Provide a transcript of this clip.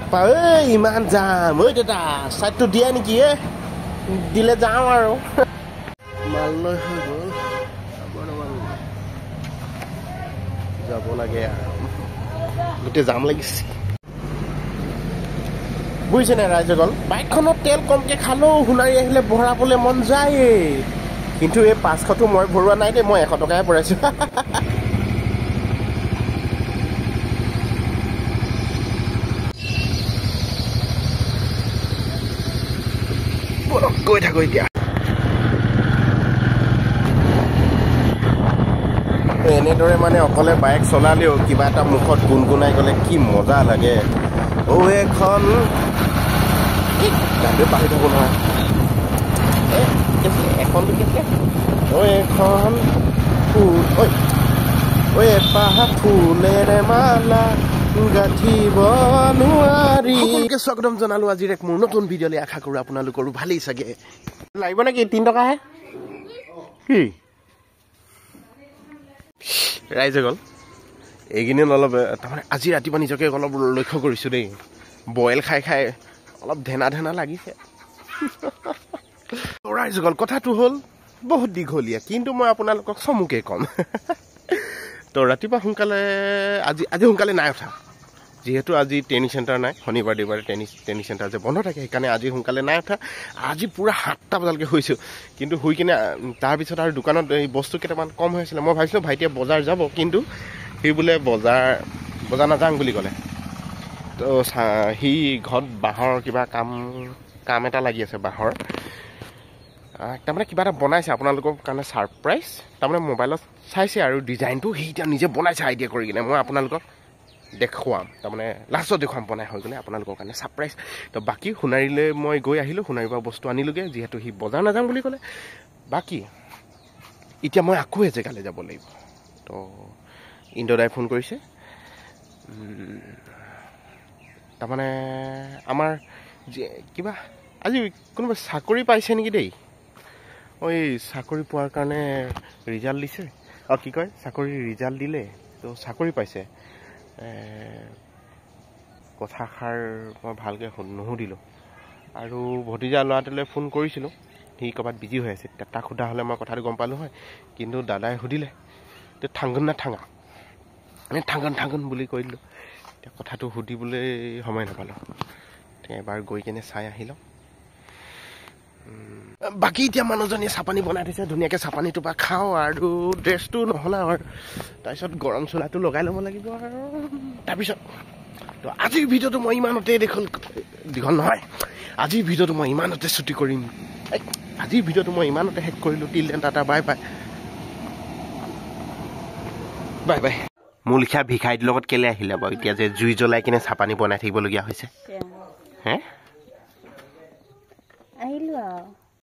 নাপাওঁ ইমান যাম ঐ দাদা চাইডটো দিয়া নেকি দিলে যাওঁ আৰু মাল লৈ হৈ গ'ল যাব লাগে আৰু গোটেই জাম লাগিছে বুজিছে নে ৰাইজসকল বাইকখনত তেল কমকৈ খালেও সোণাৰী আহিলে ভৰাবলৈ মন যায় কিন্তু এই 500টো মই ভৰোৱা নাই দেই মই 100 টকাহে ভৰাইছোঁ গৈ থাকো এতিয়া এনেদৰে মানে অকলে বাইক চলালেও কিবা এটা মুখত গুণগুণাই গ'লে কি মজা লাগে এখন গাড়ী পাহৰি থাকো নহয় এখন এখন ফুল এপাহ ফুলেৰে মালা গাঁঠিব নোৱাৰি স্বাগতম জনালো আজিৰ এক মোৰ নতুন ভিডিঅ'লৈ আশা কৰোঁ আপোনালোকৰো ভালেই চাগে লাগিব নেকি 3 টকাহে কি ৰাইজসকল এইকেইদিন অলপ তাৰমানে আজি ৰাতিপুৱা নিজকে অলপ লক্ষ্য কৰিছোঁ দেই বইল খাই খাই অলপ ধেনা ধেনা লাগিছে ৰাইজসকল কথাটো হ'ল বহুত দীঘলীয়া কিন্তু মই আপোনালোকক চমুকৈ ক'ম তো ৰাতিপুৱা সোনকালে আজি সোনকালে নাই উঠা যিহেতু আজি ট্ৰেইনিং চেণ্টাৰ নাই শনিবাৰ দেওবাৰে ট্ৰেইনিং চেণ্টাৰ যে বন্ধ থাকে সেইকাৰণে আজি সোনকালে নাই উঠা আজি পূৰা 7টা বজালৈকে শুইছোঁ কিন্তু শুই কিনে তাৰপিছত আৰু দোকানত এই বস্তু কেইটামান কম হৈ আছিলে মই ভাবিছিলোঁ ভাইটিয়ে বজাৰ যাব কিন্তু সি বোলে বজাৰ নাযাওঁ বুলি ক'লে তো সি ঘৰত বাঁহৰ কিবা কাম এটা লাগি আছে বাঁহৰ তাৰমানে কিবা এটা বনাইছে আপোনালোকৰ কাৰণে ছাৰপ্ৰাইজ তাৰমানে মোবাইলত চাইছে আৰু ডিজাইনটো সি এতিয়া নিজে বনাইছে আইডিয়া কৰি কিনে মই আপোনালোকক দেখুৱাম তাৰমানে লাষ্টত দেখুৱাম বনাই হৈ গ'লে আপোনালোকৰ কাৰণে ছাৰপ্ৰাইজ তো বাকী সোণাৰীলৈ মই গৈ আহিলোঁ সোণাৰীৰ পৰা বস্তু আনিলোগৈ যিহেতু সি বজাৰ নাযাওঁ বুলি ক'লে বাকী এতিয়া মই আকৌ এজেগালৈ যাব লাগিব তো ইন্দ্ৰদাই ফোন কৰিছে তাৰমানে আমাৰ কিবা আজি কোনোবা চাকৰি পাইছে নেকি দেই চাকৰি পোৱাৰ কাৰণে ৰিজাল্ট দিছে কি কয় চাকৰি ৰিজাল্ট দিলে তো চাকৰি পাইছে কথাষাৰ মই ভালকৈ নুসুধিলোঁ আৰু ভতিজা ল'ৰাটোলৈ ফোন কৰিছিলোঁ সি ক'ৰবাত বিজি হৈ আছে তাক সোধা হ'লে মই কথাটো গম পালোঁ হয় কিন্তু দাদাই সুধিলে তো ঠাংগন না ঠাঙা মানে ঠাংগন বুলি কৈ দিলোঁ এতিয়া কথাটো সুধিবলৈ সময় নাপালোঁ এবাৰ গৈ কিনে চাই আহিলোঁ বাকী এতিয়া মানুহজনীয়ে চাপানী বনাই দিছে ধুনীয়াকৈ চাপানীটোৰ পৰা খাওঁ আৰু ড্ৰেছটো নহ'লে আৰু তাৰপিছত গৰম চোলাটো লগাই ল'ব লাগিব আৰু তাৰপিছত তো আজিৰ ভিডিঅ'টো মই ইমানতে দীঘল নহয় আজিৰ ভিডিঅ'টো মই ইমানতে ছুটি কৰিম আজিৰ ভিডিঅ'টো মই ইমানতে শেষ কৰিলোঁ till then tata bye bye মোৰ লিখা ভিখাৰীৰ লগত কেলৈ আহিলে বাৰু এতিয়া যে জুই জ্বলাই কিনে চাপানী বনাই থাকিবলগীয়া হৈছে হে